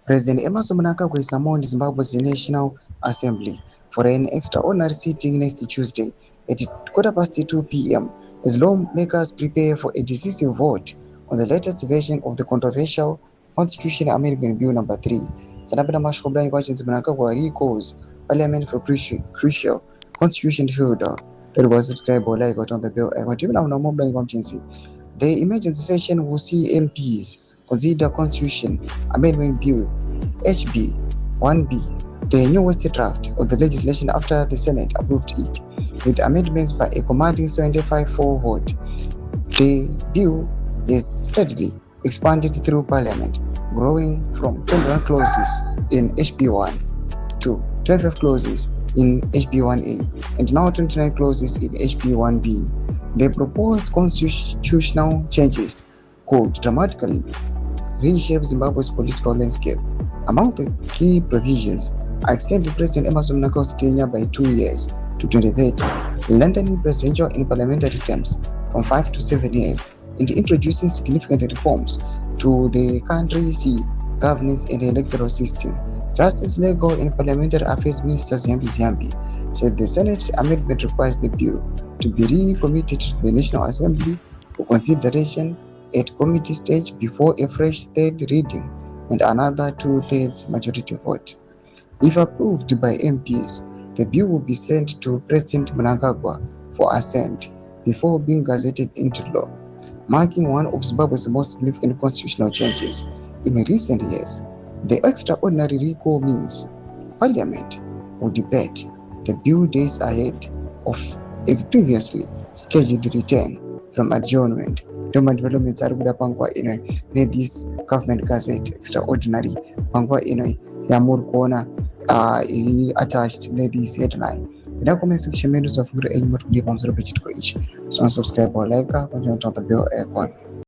President Emerson Mnangagwa is summoned Zimbabwe's National Assembly for an extraordinary sitting next Tuesday at 2:15 p.m. as lawmakers prepare for a decisive vote on the latest version of the controversial Constitution Amendment Bill Number 3. Sanabana Mashkobra Kwachinzi Mnangagwa recalls Parliament for crucial Constitution Showdown. That was subscribe or like on the bill. I continue now more the emergency session will see MPs consider Constitution Amendment Bill HB 1B, the newest draft of the legislation after the Senate approved it, with amendments by a commanding 75-4 vote. The bill is steadily expanded through Parliament, growing from 21 clauses in HB1 to 25 clauses in HB1A and now 29 clauses in HB1B. The proposed constitutional changes could dramatically reshape Zimbabwe's political landscape. Among the key provisions are extending President Emerson Mnangagwa's tenure by 2 years to 2030, lengthening presidential and parliamentary terms from 5 to 7 years, and introducing significant reforms to the country's governance and electoral system. Justice, Legal and Parliamentary Affairs Minister Ziyambi said the Senate's amendment requires the bill to be recommitted to the National Assembly for consideration at committee stage before a fresh third reading and another 2/3 majority vote. If approved by MPs, the bill will be sent to President Mnangagwa for assent before being gazetted into law, marking one of Zimbabwe's most significant constitutional changes in recent years. The extraordinary recall means Parliament will debate the bill days ahead of its previously scheduled return from adjournment. Human developments are kuda panguva ino this government gazette extraordinary panguva ino yamuri kuona attached this headline. In comment section, menu of good aim to give pamusoro pechitiko ichi. So subscribe or like, continue to the bell icon.